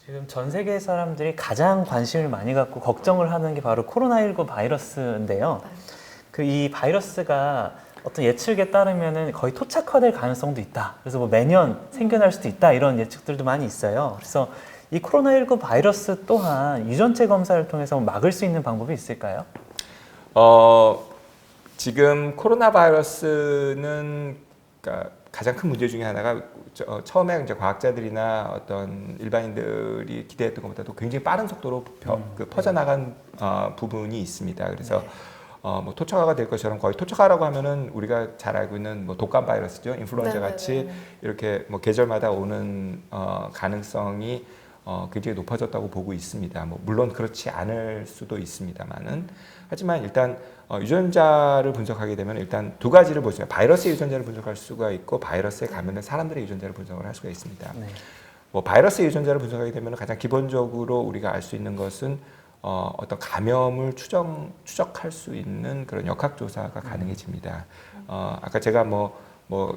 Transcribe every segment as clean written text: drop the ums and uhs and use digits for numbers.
지금 전 세계 사람들이 가장 관심을 많이 갖고 걱정을 하는 게 바로 코로나19 바이러스인데요. 그 이 바이러스가 어떤 예측에 따르면은 거의 토착화될 가능성도 있다. 그래서 뭐 매년 생겨날 수도 있다. 이런 예측들도 많이 있어요. 그래서 이 코로나19 바이러스 또한 유전체 검사를 통해서 막을 수 있는 방법이 있을까요? 지금 코로나 바이러스는 그러니까 가장 큰 문제 중에 하나가 처음에 이제 과학자들이나 어떤 일반인들이 기대했던 것보다도 굉장히 빠른 속도로 퍼져나간 부분이 있습니다. 그래서 뭐 토착화가 될 것처럼 거의 토착화라고 하면은 우리가 잘 알고 있는 뭐 독감 바이러스죠. 인플루엔자 같이 이렇게 뭐 계절마다 오는 가능성이 굉장히 높아졌다고 보고 있습니다. 뭐 물론 그렇지 않을 수도 있습니다만은 하지만 일단 유전자를 분석하게 되면 일단 두 가지를 볼 수 있어요. 바이러스의 유전자를 분석할 수가 있고 바이러스에 감염된 사람들의 유전자를 분석을 할 수가 있습니다. 네. 뭐 바이러스의 유전자를 분석하게 되면 가장 기본적으로 우리가 알 수 있는 것은 어떤 감염을 추적할 수 있는 그런 역학조사가 가능해집니다. 아까 제가 뭐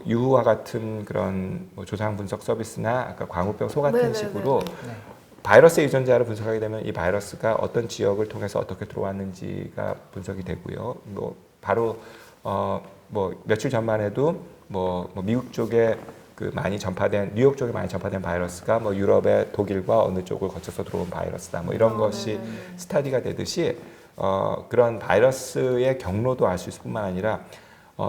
유후와 같은 그런 뭐 조상 분석 서비스나 아까 광우병 소 같은 식으로 바이러스의 유전자를 분석하게 되면 이 바이러스가 어떤 지역을 통해서 어떻게 들어왔는지가 분석이 되고요. 뭐 바로 뭐 며칠 전만 해도 뭐 미국 쪽에 많이 전파된 뉴욕 쪽에 많이 전파된 바이러스가 뭐 유럽의 독일과 어느 쪽을 거쳐서 들어온 바이러스다. 뭐 이런 것이 스타디가 되듯이 그런 바이러스의 경로도 알 수 있을 뿐만 아니라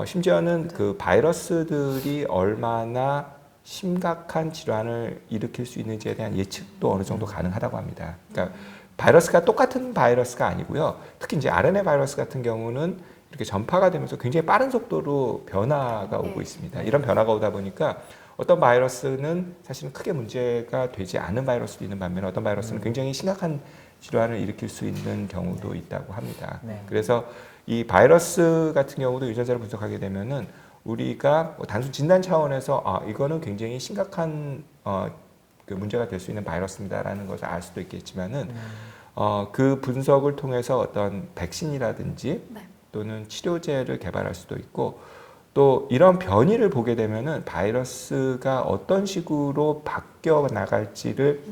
심지어는 그 바이러스들이 얼마나 심각한 질환을 일으킬 수 있는지에 대한 예측도 어느 정도 가능하다고 합니다. 그러니까 바이러스가 똑같은 바이러스가 아니고요. 특히 이제 RNA 바이러스 같은 경우는 이렇게 전파가 되면서 굉장히 빠른 속도로 변화가 오고 있습니다. 이런 변화가 오다 보니까 어떤 바이러스는 사실은 크게 문제가 되지 않은 바이러스도 있는 반면에 어떤 바이러스는 굉장히 심각한 질환을 일으킬 수 있는 경우도 있다고 합니다. 그래서 이 바이러스 같은 경우도 유전자를 분석하게 되면은 우리가 단순 진단 차원에서 이거는 굉장히 심각한 그 문제가 될 수 있는 바이러스입니다라는 것을 알 수도 있겠지만은 그 분석을 통해서 어떤 백신이라든지 또는 치료제를 개발할 수도 있고 또 이런 변이를 보게 되면은 바이러스가 어떤 식으로 바뀌어 나갈지를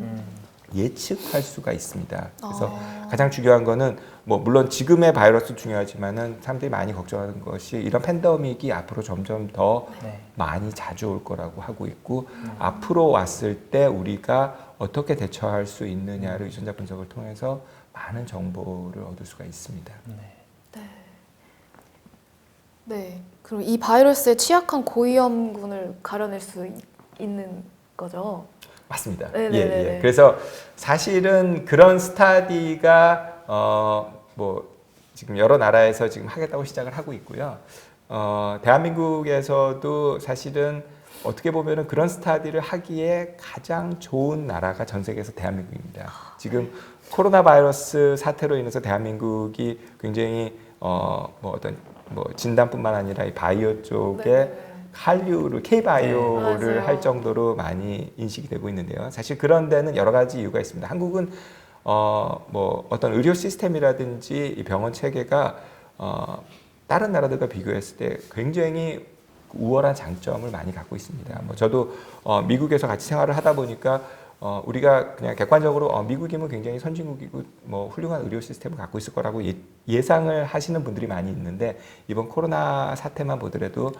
예측할 수가 있습니다. 그래서 가장 중요한 거는 뭐 물론 지금의 바이러스 중요하지만은 사람들이 많이 걱정하는 것이 이런 팬데믹이 앞으로 점점 더 많이 자주 올 거라고 하고 있고 앞으로 왔을 때 우리가 어떻게 대처할 수 있느냐를 유전자 분석을 통해서 많은 정보를 얻을 수가 있습니다. 네. 그럼 이 바이러스의 취약한 고위험군을 가려낼 수 있는 거죠? 맞습니다. 예. 그래서 사실은 그런 스타디가 뭐 지금 여러 나라에서 지금 하겠다고 시작을 하고 있고요. 대한민국에서도 사실은 어떻게 보면은 그런 스타디를 하기에 가장 좋은 나라가 전 세계에서 대한민국입니다. 지금 코로나 바이러스 사태로 인해서 대한민국이 굉장히 뭐 어떤 뭐 진단뿐만 아니라 이 바이오 쪽에 한류를 K-바이오를 할 정도로 많이 인식이 되고 있는데요. 사실 그런 데는 여러 가지 이유가 있습니다. 한국은 뭐 어떤 의료 시스템이라든지 이 병원 체계가 다른 나라들과 비교했을 때 굉장히 우월한 장점을 많이 갖고 있습니다. 뭐 저도 미국에서 같이 생활을 하다 보니까 우리가 그냥 객관적으로 미국이면 굉장히 선진국이고 뭐 훌륭한 의료 시스템을 갖고 있을 거라고 예상을 하시는 분들이 많이 있는데 이번 코로나 사태만 보더라도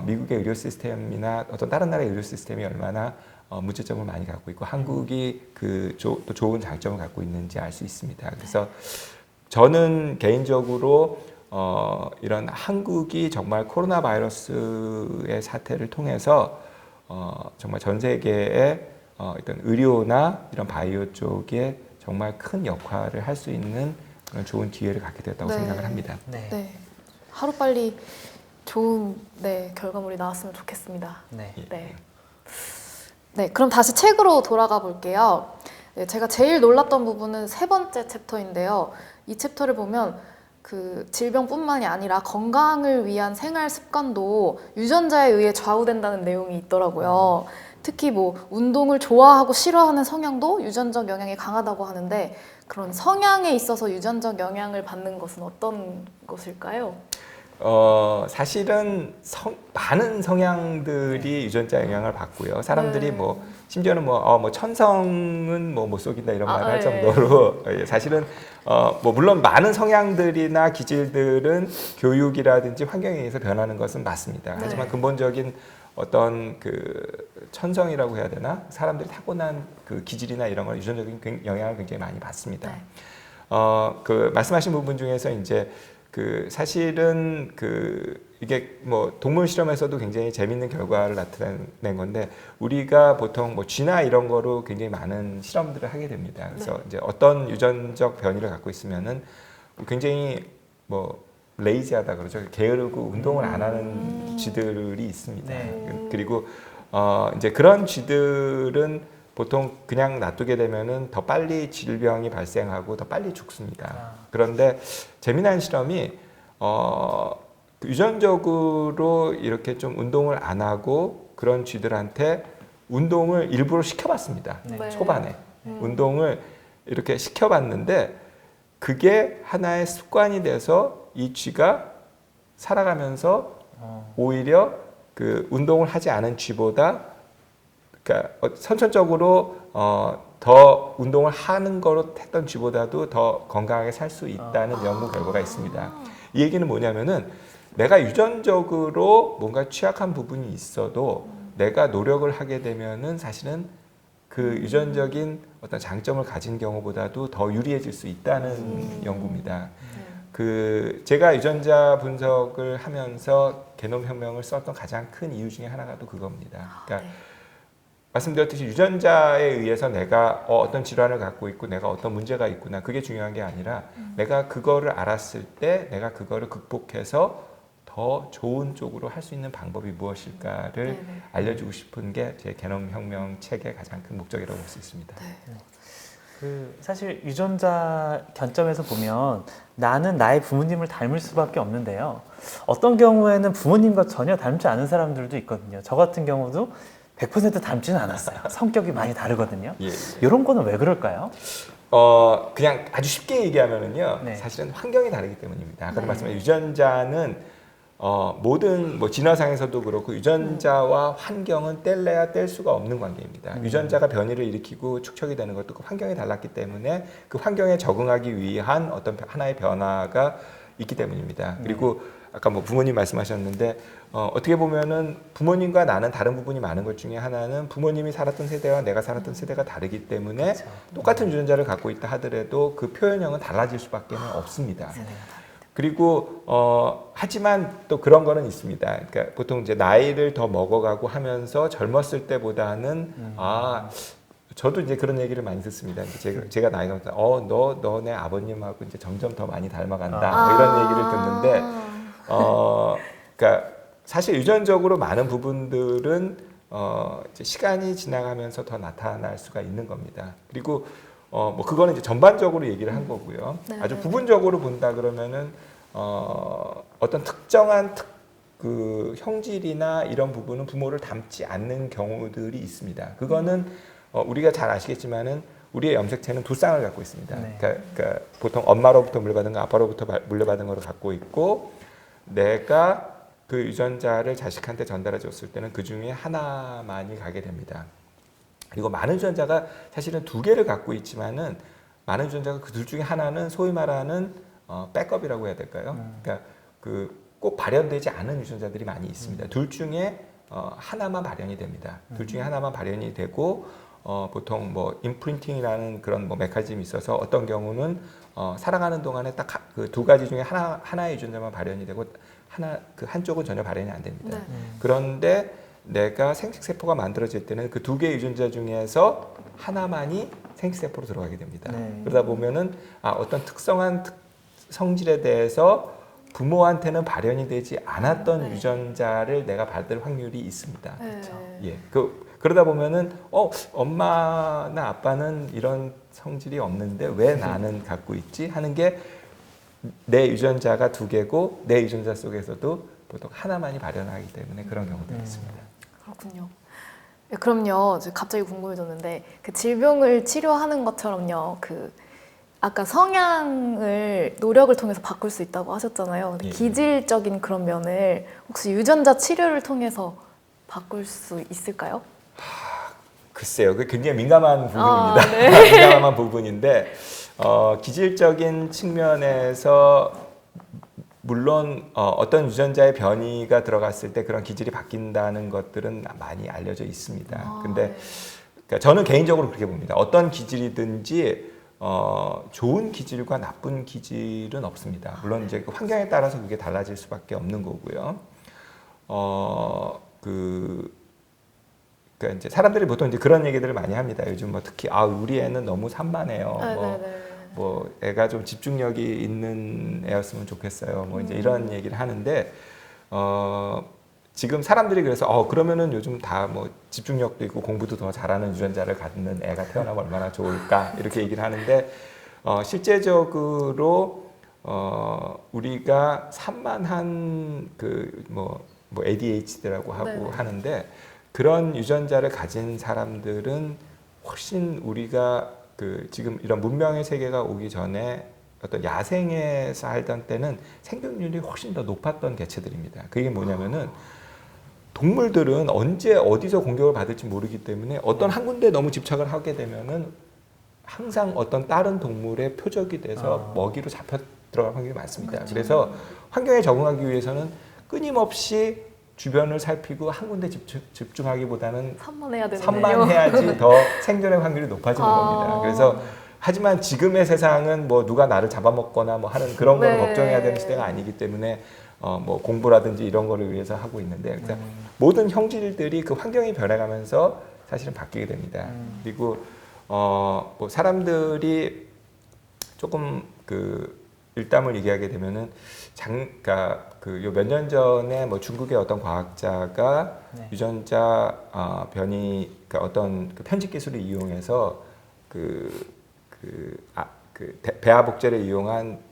미국의 의료 시스템이나 어떤 다른 나라의 의료 시스템이 얼마나 문제점을 많이 갖고 있고 한국이 또 좋은 장점을 갖고 있는지 알 수 있습니다. 그래서 저는 개인적으로 이런 한국이 정말 코로나 바이러스의 사태를 통해서 정말 전 세계의 어떤 의료나 이런 바이오 쪽에 정말 큰 역할을 할 수 있는 그런 좋은 기회를 갖게 됐다고 생각을 합니다. 네. 하루빨리 좋은 결과물이 나왔으면 좋겠습니다. 네, 그럼 다시 책으로 돌아가 볼게요. 제가 제일 놀랐던 부분은 세 번째 챕터인데요. 이 챕터를 보면 그 질병뿐만이 아니라 건강을 위한 생활 습관도 유전자에 의해 좌우된다는 내용이 있더라고요. 특히 뭐 운동을 좋아하고 싫어하는 성향도 유전적 영향이 강하다고 하는데 그런 성향에 있어서 유전적 영향을 받는 것은 어떤 것일까요? 사실은 많은 성향들이 유전자 영향을 받고요. 사람들이 뭐 심지어는 뭐 천성은 뭐 못 속인다 이런 말을 할 정도로 사실은 뭐 물론 많은 성향들이나 기질들은 교육이라든지 환경에 의해서 변하는 것은 맞습니다. 하지만 근본적인 어떤 그 천성이라고 해야 되나 사람들이 타고난 그 기질이나 이런 걸 유전적인 영향을 굉장히 많이 받습니다. 그 말씀하신 부분 중에서 이제 그 사실은 그 이게 뭐 동물 실험에서도 굉장히 재밌는 결과를 나타낸 건데 우리가 보통 뭐 쥐나 이런 거로 굉장히 많은 실험들을 하게 됩니다. 그래서 이제 어떤 유전적 변이를 갖고 있으면은 굉장히 뭐 레이지하다 그러죠. 게으르고 운동을 안 하는 쥐들이 있습니다. 그리고 이제 그런 쥐들은 보통 그냥 놔두게 되면은 더 빨리 질병이 발생하고 더 빨리 죽습니다. 그런데 재미난 실험이 유전적으로 이렇게 좀 운동을 안 하고 그런 쥐들한테 운동을 일부러 시켜봤습니다. 초반에 운동을 이렇게 시켜봤는데 그게 하나의 습관이 돼서 이 쥐가 살아가면서 오히려 그 운동을 하지 않은 쥐보다 그러니까 선천적으로 더 운동을 하는 거로 했던 쥐보다도 더 건강하게 살 수 있다는 연구 결과가 있습니다. 이 얘기는 뭐냐면은 내가 유전적으로 뭔가 취약한 부분이 있어도 내가 노력을 하게 되면은 사실은 그 유전적인 어떤 장점을 가진 경우보다도 더 유리해질 수 있다는 연구입니다. 그 제가 유전자 분석을 하면서 게놈 혁명을 썼던 가장 큰 이유 중에 하나가 또 그겁니다. 그러니까 말씀드렸듯이 유전자에 의해서 내가 어떤 질환을 갖고 있고 내가 어떤 문제가 있구나 그게 중요한 게 아니라 내가 그거를 알았을 때 내가 그거를 극복해서 더 좋은 쪽으로 할 수 있는 방법이 무엇일까를 알려주고 싶은 게 제 게놈 혁명 책의 가장 큰 목적이라고 볼 수 있습니다. 그 사실 유전자 견점에서 보면 나는 나의 부모님을 닮을 수밖에 없는데요. 어떤 경우에는 부모님과 전혀 닮지 않은 사람들도 있거든요. 저 같은 경우도 100% 닮지는 않았어요. 성격이 많이 다르거든요. 이런 거는 왜 그럴까요? 그냥 아주 쉽게 얘기하면은요. 사실은 환경이 다르기 때문입니다. 아까도 말씀하신 유전자는 모든 뭐 진화상에서도 그렇고 유전자와 환경은 뗄래야 뗄 수가 없는 관계입니다. 유전자가 변이를 일으키고 축적이 되는 것도 그 환경이 달랐기 때문에 그 환경에 적응하기 위한 어떤 하나의 변화가 있기 때문입니다. 그리고 아까 뭐 부모님 말씀하셨는데 어떻게 보면은 부모님과 나는 다른 부분이 많은 것 중에 하나는 부모님이 살았던 세대와 내가 살았던 세대가 다르기 때문에 똑같은 유전자를 갖고 있다 하더라도 그 표현형은 달라질 수밖에 없습니다. 그리고 하지만 또 그런 거는 있습니다. 그러니까 보통 이제 나이를 더 먹어가고 하면서 젊었을 때보다는 저도 이제 그런 얘기를 많이 듣습니다. 제가 나이가 먹다, 너네 아버님하고 이제 점점 더 많이 닮아간다. 뭐 이런 얘기를 듣는데, 그러니까 사실 유전적으로 많은 부분들은 이제 시간이 지나가면서 더 나타날 수가 있는 겁니다. 그리고 뭐 그거는 이제 전반적으로 얘기를 한 거고요. 아주 부분적으로 본다 그러면은 어떤 특정한 그 형질이나 이런 부분은 부모를 닮지 않는 경우들이 있습니다. 그거는 우리가 잘 아시겠지만은 우리의 염색체는 두 쌍을 갖고 있습니다. 그러니까 보통 엄마로부터 물려받은 거, 아빠로부터 물려받은 거를 갖고 있고 내가 그 유전자를 자식한테 전달해 줬을 때는 그 중에 하나만이 가게 됩니다. 그리고 많은 유전자가 사실은 두 개를 갖고 있지만은 많은 유전자가 그 둘 중에 하나는 소위 말하는 백업이라고 해야 될까요? 그러니까 그 꼭 발현되지 않은 유전자들이 많이 있습니다. 둘 중에 하나만 발현이 됩니다. 둘 중에 하나만 발현이 되고 보통 뭐 임프린팅이라는 그런 뭐 메커니즘이 있어서 어떤 경우는 살아가는 동안에 딱 그 두 가지 중에 하나의 유전자만 발현이 되고 그 한쪽은 전혀 발현이 안 됩니다. 그런데 내가 생식세포가 만들어질 때는 그 두 개의 유전자 중에서 하나만이 생식세포로 들어가게 됩니다. 그러다 보면은 어떤 특성한 성질에 대해서 부모한테는 발현이 되지 않았던 유전자를 내가 받을 확률이 있습니다. 예. 그러다 보면은 엄마나 아빠는 이런 성질이 없는데 왜 나는 갖고 있지 하는 게 내 유전자가 두 개고 내 유전자 속에서도 보통 하나만이 발현하기 때문에 그런 경우도 있습니다. 그렇군요. 그럼요. 갑자기 궁금해졌는데 그 질병을 치료하는 것처럼요. 그 아까 성향을 노력을 통해서 바꿀 수 있다고 하셨잖아요. 근데 예. 기질적인 그런 면을 혹시 유전자 치료를 통해서 바꿀 수 있을까요? 글쎄요, 그 굉장히 민감한 부분입니다. 네. 민감한 부분인데 기질적인 측면에서 물론 어떤 유전자의 변이가 들어갔을 때 그런 기질이 바뀐다는 것들은 많이 알려져 있습니다. 근데 그러니까 저는 개인적으로 그렇게 봅니다. 어떤 기질이든지 좋은 기질과 나쁜 기질은 없습니다. 물론 이제 그 환경에 따라서 그게 달라질 수밖에 없는 거고요. 그러니까 이제 사람들이 보통 이제 그런 얘기들을 많이 합니다. 요즘 뭐 특히 우리 애는 너무 산만해요. 뭐 애가 좀 집중력이 있는 애였으면 좋겠어요. 뭐 이제 이런 얘기를 하는데 지금 사람들이 그래서 그러면은 요즘 다 뭐 집중력도 있고 공부도 더 잘하는 유전자를 갖는 애가 태어나면 얼마나 좋을까 이렇게 얘기를 하는데 실제적으로 우리가 산만한 뭐 ADHD라고 하고 네네. 하는데 그런 유전자를 가진 사람들은 훨씬 우리가 지금 이런 문명의 세계가 오기 전에 어떤 야생에 살던 때는 생존율이 훨씬 더 높았던 개체들입니다. 그게 뭐냐면은 동물들은 언제 어디서 공격을 받을지 모르기 때문에 어떤 한 군데에 너무 집착을 하게 되면은 항상 어떤 다른 동물의 표적이 돼서 먹이로 잡혀 들어갈 확률이 많습니다. 그렇죠. 그래서 환경에 적응하기 위해서는 끊임없이 주변을 살피고 한 군데 집중하기보다는 산만해야 되는데요. 산만해야지 더 생존의 확률이 높아지는 겁니다. 그래서 하지만 지금의 세상은 뭐 누가 나를 잡아먹거나 뭐 하는 그런 거를 네. 걱정해야 되는 시대가 아니기 때문에 뭐 공부라든지 이런 거를 위해서 하고 있는데 그래서 모든 형질들이 그 환경이 변해가면서 사실은 바뀌게 됩니다. 그리고 뭐 사람들이 조금 일담을 얘기하게 되면은 그러니까 요 몇 년 전에 뭐 중국의 어떤 과학자가 네. 유전자 변이 그러니까 어떤 편집 기술을 이용해서 배아 복제를 이용한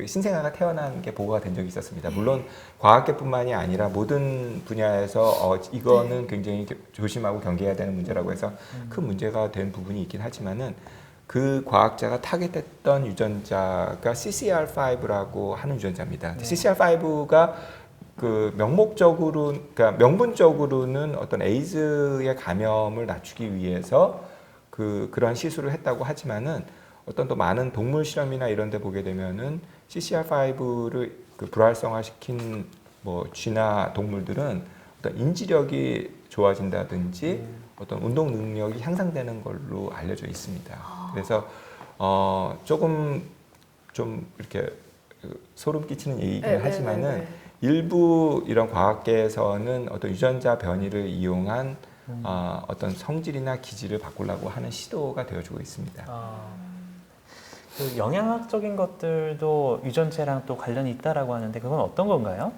신생아가 태어난 게 보고가 된 적이 있었습니다. 물론 과학계뿐만이 아니라 모든 분야에서 이거는 굉장히 조심하고 경계해야 되는 문제라고 해서 큰 문제가 된 부분이 있긴 하지만은 그 과학자가 타겟했던 유전자가 CCR5라고 하는 유전자입니다. 네. CCR5가 그러니까 명분적으로는 어떤 에이즈의 감염을 낮추기 위해서 그런 시술을 했다고 하지만은 어떤 또 많은 동물 실험이나 이런 데 보게 되면은 CCR5를 불활성화시킨 뭐 쥐나 동물들은 어떤 인지력이 좋아진다든지 어떤 운동 능력이 향상되는 걸로 알려져 있습니다. 그래서 조금 좀 이렇게 소름 끼치는 얘기긴 하지만은 일부 이런 과학계에서는 어떤 유전자 변이를 이용한 어떤 성질이나 기질을 바꾸려고 하는 시도가 되어주고 있습니다. 그 영양학적인 것들도 유전체랑 또 관련이 있다라고 하는데 그건 어떤 건가요?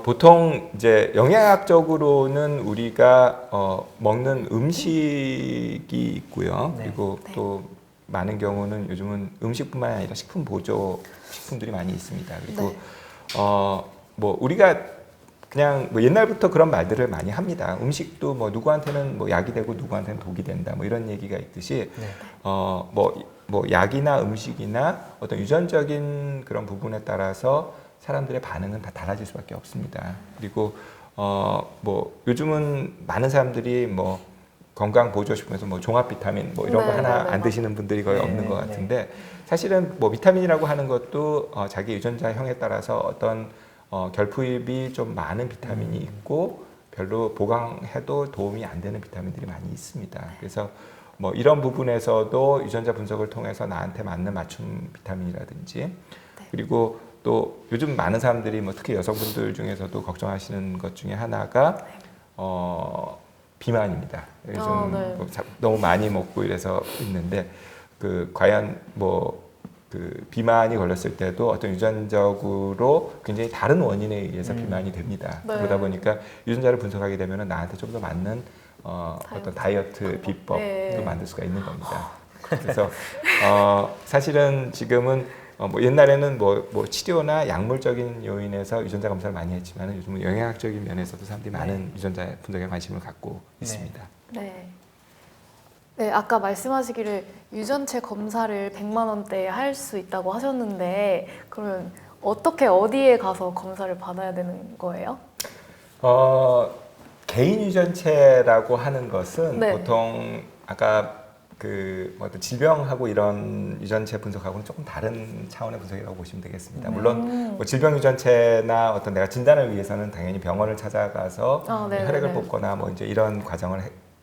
보통 이제 영양학적으로는 우리가 먹는 음식이 있고요. 네. 그리고 또 많은 경우는 요즘은 음식뿐만 아니라 식품 보조 식품들이 많이 있습니다. 그리고 뭐 우리가 그냥 뭐 옛날부터 그런 말들을 많이 합니다. 음식도 뭐 누구한테는 뭐 약이 되고 누구한테는 독이 된다. 뭐 이런 얘기가 있듯이 뭐 약이나 음식이나 어떤 유전적인 그런 부분에 따라서 사람들의 반응은 다 달라질 수밖에 없습니다. 그리고 뭐 요즘은 많은 사람들이 뭐 건강 보조식품에서 뭐 종합 비타민 뭐 이런 거 하나 안 드시는 분들이 거의 없는 것 같은데 사실은 뭐 비타민이라고 하는 것도 자기 유전자형에 따라서 어떤 결핍이 좀 많은 비타민이 있고 별로 보강해도 도움이 안 되는 비타민들이 많이 있습니다. 그래서 뭐 이런 부분에서도 유전자 분석을 통해서 나한테 맞는 맞춤 비타민이라든지 그리고 또 요즘 많은 사람들이 뭐 특히 여성분들 중에서도 걱정하시는 것 중에 하나가 비만입니다. 요즘 뭐 너무 많이 먹고 이래서 있는데 과연 뭐 비만이 걸렸을 때도 어떤 유전적으로 굉장히 다른 원인에 의해서 비만이 됩니다. 그러다 보니까 유전자를 분석하게 되면 나한테 좀 더 맞는 어떤 다이어트 비법도 만들 수가 있는 겁니다. 그래서 사실은 지금은 뭐 옛날에는 뭐 치료나 약물적인 요인에서 유전자 검사를 많이 했지만 요즘은 영양학적인 면에서도 사람들이 많은 유전자 분석에 관심을 갖고 있습니다. 네. 네, 아까 말씀하시기를 유전체 검사를 100만 원대에 할 수 있다고 하셨는데 그러면 어떻게 어디에 가서 검사를 받아야 되는 거예요? 개인 유전체라고 하는 것은 네. 보통 아까 어떤 질병하고 이런 유전체 분석하고는 조금 다른 차원의 분석이라고 보시면 되겠습니다. 물론 뭐 질병 유전체나 어떤 내가 진단을 위해서는 당연히 병원을 찾아가서 네네네. 혈액을 뽑거나 뭐 이제 이런 과정을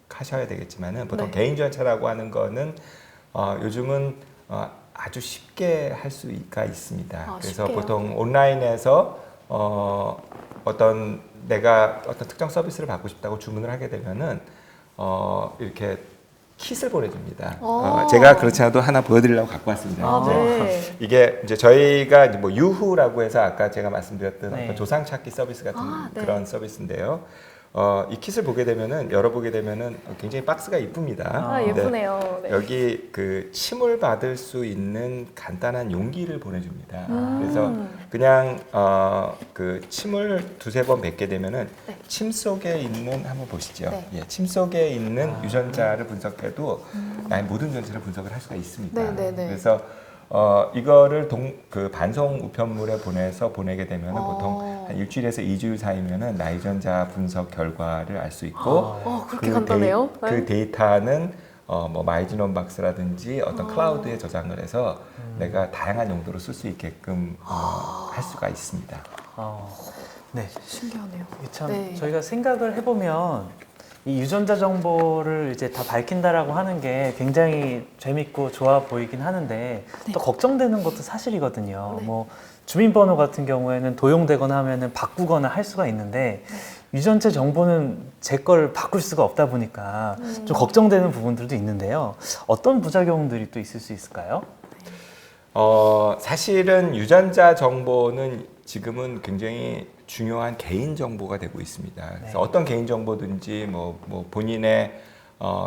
하셔야 되겠지만은 보통 네. 개인 유전체라고 하는 거는 요즘은 아주 쉽게 할 수가 있습니다. 그래서 쉽게요? 보통 온라인에서 어떤 내가 어떤 특정 서비스를 받고 싶다고 주문을 하게 되면은 이렇게 킷을 보내줍니다. 제가 그렇지 않아도 하나 보여드리려고 갖고 왔습니다. 네. 이게 이제 저희가 이제 뭐 유후라고 해서 아까 제가 말씀드렸던 네. 어떤 조상 찾기 서비스 같은 네. 그런 서비스인데요. 이 킷을 보게 되면은 열어보게 되면은 굉장히 박스가 이쁩니다. 근데 예쁘네요. 네. 여기 침을 받을 수 있는 간단한 용기를 보내줍니다. 그래서 그냥 침을 두세 번 뱉게 되면은 네. 침 속에 있는 한번 보시죠. 네. 예, 침 속에 있는 유전자를 분석해도 나의 모든 유전자를 분석을 할 수가 있습니다. 네네네. 그래서 이거를 반송 우편물에 보내게 되면 보통 한 일주일에서 2주일 사이면은 나의 유전자 분석 결과를 알 수 있고 그렇게 간단해요? 그 데이터는 뭐 마이지노 박스라든지 어떤 클라우드에 저장을 해서 내가 다양한 용도로 쓸 수 있게끔 할 수가 있습니다. 네. 신기하네요. 이게 참 네. 저희가 생각을 해보면 이 유전자 정보를 이제 다 밝힌다라고 하는 게 굉장히 재밌고 좋아 보이긴 하는데 또 걱정되는 것도 사실이거든요. 네. 뭐 주민번호 같은 경우에는 도용되거나 하면은 바꾸거나 할 수가 있는데 유전체 정보는 제 걸 바꿀 수가 없다 보니까 좀 걱정되는 부분들도 있는데요. 어떤 부작용들이 또 있을 수 있을까요? 사실은 유전자 정보는 지금은 굉장히 중요한 개인 정보가 되고 있습니다. 그래서 어떤 개인 정보든지 뭐 본인의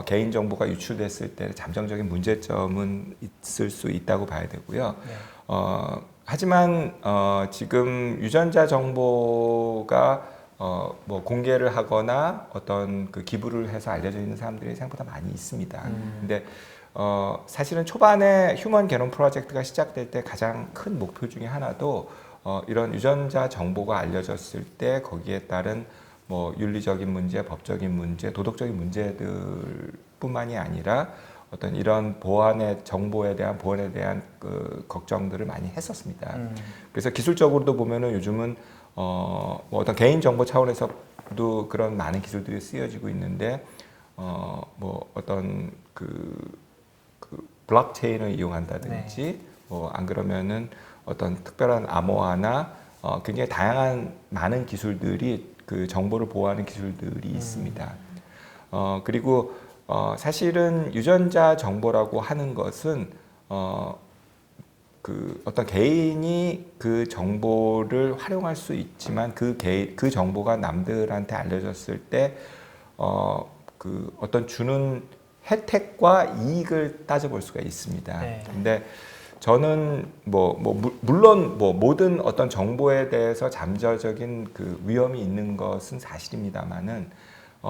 개인 정보가 유출됐을 때 잠정적인 문제점은 있을 수 있다고 봐야 되고요. 하지만 지금 유전자 정보가 뭐 공개를 하거나 어떤 기부를 해서 알려져 있는 사람들이 생각보다 많이 있습니다. 근데 사실은 초반에 휴먼 게놈 프로젝트가 시작될 때 가장 큰 목표 중에 하나도 이런 유전자 정보가 알려졌을 때 거기에 따른 뭐 윤리적인 문제, 법적인 문제, 도덕적인 문제들뿐만이 아니라 어떤 이런 정보에 대한 보안에 대한 걱정들을 많이 했었습니다. 그래서 기술적으로도 보면은 요즘은 뭐 어떤 개인 정보 차원에서도 그런 많은 기술들이 쓰여지고 있는데 뭐 어떤 블록체인을 이용한다든지 뭐 안 그러면은 어떤 특별한 암호화나 굉장히 다양한 많은 기술들이 정보를 보호하는 기술들이 있습니다. 그리고 사실은 유전자 정보라고 하는 것은 어떤 개인이 그 정보를 활용할 수 있지만 그 정보가 남들한테 알려졌을 때 어떤 주는 혜택과 이익을 따져볼 수가 있습니다. 근데 저는 물론 모든 어떤 정보에 대해서 잠재적인 위험이 있는 것은 사실입니다만은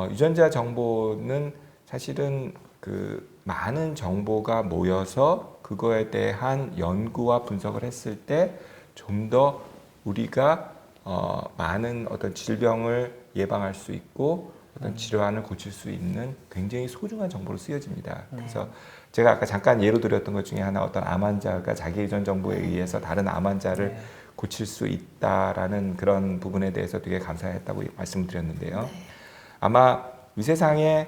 유전자 정보는 사실은 많은 정보가 모여서 그거에 대한 연구와 분석을 했을 때 좀 더 우리가 많은 어떤 질병을 예방할 수 있고 어떤 질환을 고칠 수 있는 굉장히 소중한 정보로 쓰여집니다. 그래서 제가 아까 잠깐 예로 들었던 것 중에 하나 어떤 암 환자가 자기 유전 정보에 의해서 다른 암 환자를 고칠 수 있다라는 그런 부분에 대해서 되게 감사했다고 말씀드렸는데요. 아마 이 세상에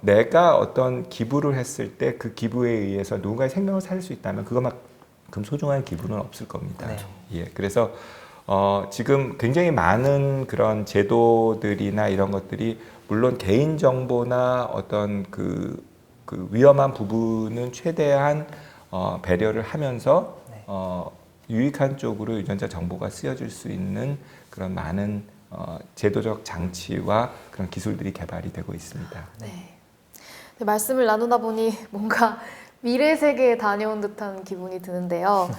내가 어떤 기부를 했을 때 그 기부에 의해서 누군가의 생명을 살릴 수 있다면 그것만큼 소중한 기부는 없을 겁니다. 예, 그래서 지금 굉장히 많은 그런 제도들이나 이런 것들이 물론 개인 정보나 어떤 위험한 부분은 최대한 배려를 하면서 유익한 쪽으로 유전자 정보가 쓰여질 수 있는 그런 많은 제도적 장치와 그런 기술들이 개발이 되고 있습니다. 네, 말씀을 나누다 보니 뭔가 미래 세계에 다녀온 듯한 기분이 드는데요.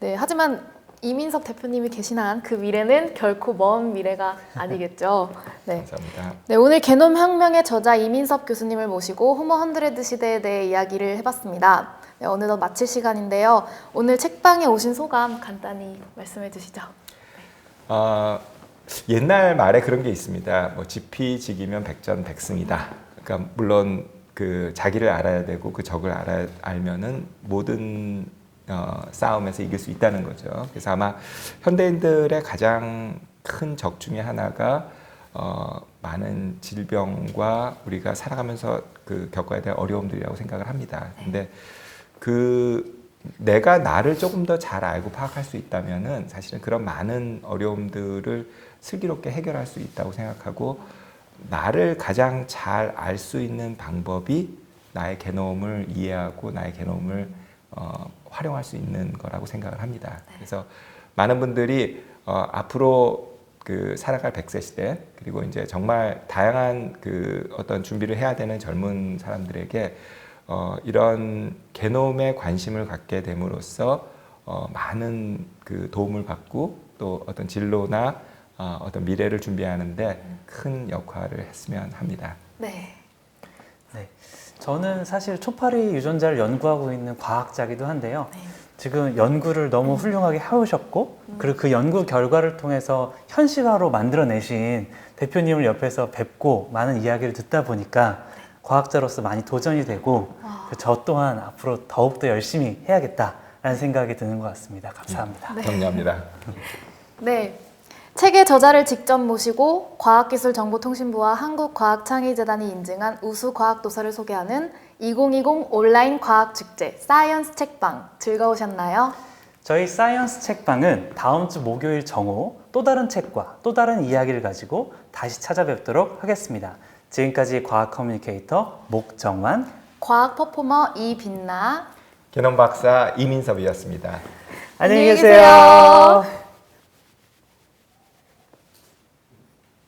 네, 하지만 이민섭 대표님이 계신 한 그 미래는 결코 먼 미래가 아니겠죠. 네. 감사합니다. 네, 오늘 게놈 혁명의 저자 이민섭 교수님을 모시고 호모 100 시대에 대해 이야기를 해봤습니다. 네, 어느덧 마칠 시간인데요. 오늘 책방에 오신 소감 간단히 말씀해 주시죠. 옛날 말에 그런 게 있습니다. 뭐 지피지기면 백전백승이다. 그러니까 물론 그 자기를 알아야 되고 그 적을 알면은 모든 싸움에서 이길 수 있다는 거죠. 그래서 아마 현대인들의 가장 큰 적 중에 하나가 많은 질병과 우리가 살아가면서 그 겪어야 될 어려움들이라고 생각을 합니다. 근데 내가 나를 조금 더 잘 알고 파악할 수 있다면은 사실은 그런 많은 어려움들을 슬기롭게 해결할 수 있다고 생각하고, 나를 가장 잘 알 수 있는 방법이 나의 게놈을 이해하고 나의 게놈을 활용할 수 있는 거라고 생각을 합니다. 그래서 많은 분들이 앞으로 그 살아갈 100세 시대, 그리고 이제 정말 다양한 그 어떤 준비를 해야 되는 젊은 사람들에게 이런 게놈에 관심을 갖게 됨으로써 많은 그 도움을 받고 또 어떤 진로나 어떤 미래를 준비하는데 큰 역할을 했으면 합니다. 네. 네. 저는 사실 초파리 유전자를 연구하고 있는 과학자기도 한데요. 네. 지금 연구를 너무 훌륭하게 해오셨고, 그리고 그 연구 결과를 통해서 현실화로 만들어내신 대표님을 옆에서 뵙고 많은 이야기를 듣다 보니까 과학자로서 많이 도전이 되고, 저 또한 앞으로 더욱더 열심히 해야겠다라는 생각이 드는 것 같습니다. 감사합니다. 네. 격려합니다. 네. 책의 저자를 직접 모시고 과학기술정보통신부와 한국과학창의재단이 인증한 우수 과학도서를 소개하는 2020 온라인 과학축제 사이언스 책방 즐거우셨나요? 저희 사이언스 책방은 다음 주 목요일 정오 또 다른 책과 또 다른 이야기를 가지고 다시 찾아뵙도록 하겠습니다. 지금까지 과학 커뮤니케이터 목정환, 과학 퍼포머 이빛나, 게놈 박사 이민섭이었습니다. 안녕히 계세요.